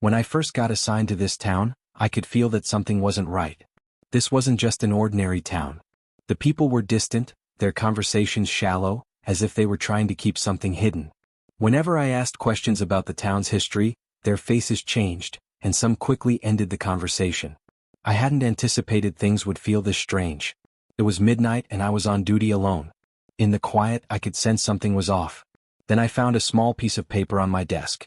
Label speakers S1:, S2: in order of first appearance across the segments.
S1: When I first got assigned to this town, I could feel that something wasn't right. This wasn't just an ordinary town. The people were distant, their conversations shallow, as if they were trying to keep something hidden. Whenever I asked questions about the town's history, their faces changed, and some quickly ended the conversation. I hadn't anticipated things would feel this strange. It was midnight and I was on duty alone. In the quiet, I could sense something was off. Then I found a small piece of paper on my desk.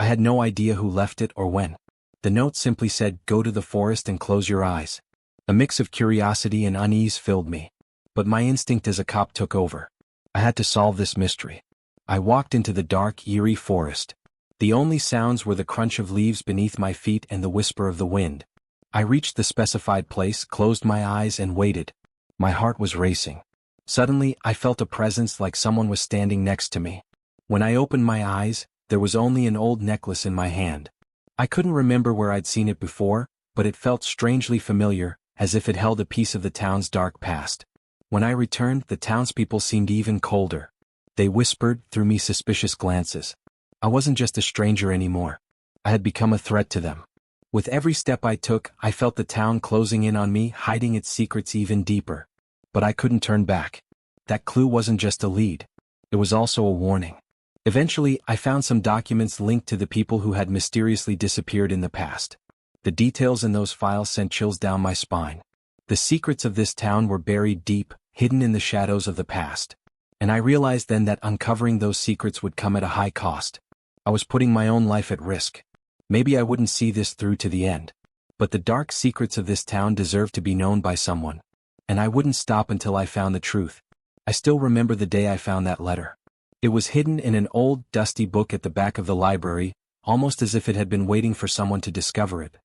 S1: I had no idea who left it or when. The note simply said, "Go to the forest and close your eyes." A mix of curiosity and unease filled me. But my instinct as a cop took over. I had to solve this mystery. I walked into the dark, eerie forest. The only sounds were the crunch of leaves beneath my feet and the whisper of the wind. I reached the specified place, closed my eyes, and waited. My heart was racing. Suddenly, I felt a presence like someone was standing next to me. When I opened my eyes, there was only an old necklace in my hand. I couldn't remember where I'd seen it before, but it felt strangely familiar, as if it held a piece of the town's dark past. When I returned, the townspeople seemed even colder. They whispered, threw me suspicious glances. I wasn't just a stranger anymore. I had become a threat to them. With every step I took, I felt the town closing in on me, hiding its secrets even deeper. But I couldn't turn back. That clue wasn't just a lead. It was also a warning. Eventually, I found some documents linked to the people who had mysteriously disappeared in the past. The details in those files sent chills down my spine. The secrets of this town were buried deep, hidden in the shadows of the past. And I realized then that uncovering those secrets would come at a high cost. I was putting my own life at risk. Maybe I wouldn't see this through to the end. But the dark secrets of this town deserved to be known by someone. And I wouldn't stop until I found the truth. I still remember the day I found that letter. It was hidden in an old, dusty book at the back of the library, almost as if it had been waiting for someone to discover it.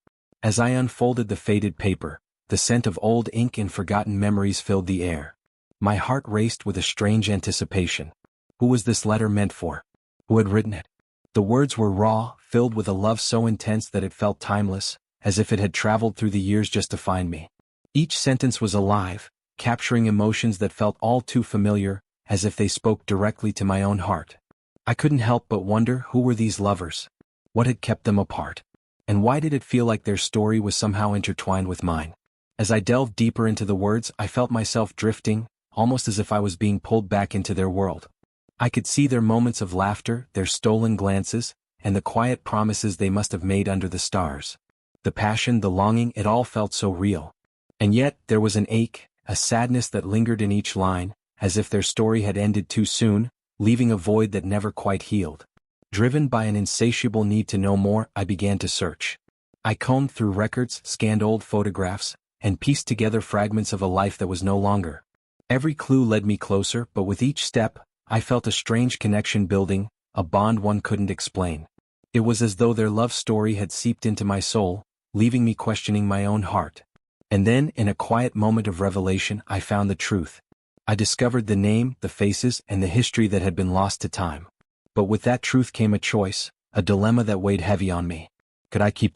S1: As I unfolded the faded paper, the scent of old ink and forgotten memories filled the air. My heart raced with a strange anticipation. Who was this letter meant for? Who had written it? The words were raw, filled with a love so intense that it felt timeless, as if it had traveled through the years just to find me. Each sentence was alive, capturing emotions that felt all too familiar, as if they spoke directly to my own heart. I couldn't help but wonder, who were these lovers? What had kept them apart? And why did it feel like their story was somehow intertwined with mine? As I delved deeper into the words, I felt myself drifting, almost as if I was being pulled back into their world. I could see their moments of laughter, their stolen glances, and the quiet promises they must have made under the stars. The passion, the longing, it all felt so real. And yet, there was an ache, a sadness that lingered in each line, as if their story had ended too soon, leaving a void that never quite healed. Driven by an insatiable need to know more, I began to search. I combed through records, scanned old photographs, and pieced together fragments of a life that was no longer. Every clue led me closer, but with each step, I felt a strange connection building, a bond one couldn't explain. It was as though their love story had seeped into my soul, leaving me questioning my own heart. And then, in a quiet moment of revelation, I found the truth. I discovered the name, the faces, and the history that had been lost to time. But with that truth came a choice, a dilemma that weighed heavy on me. Could I keep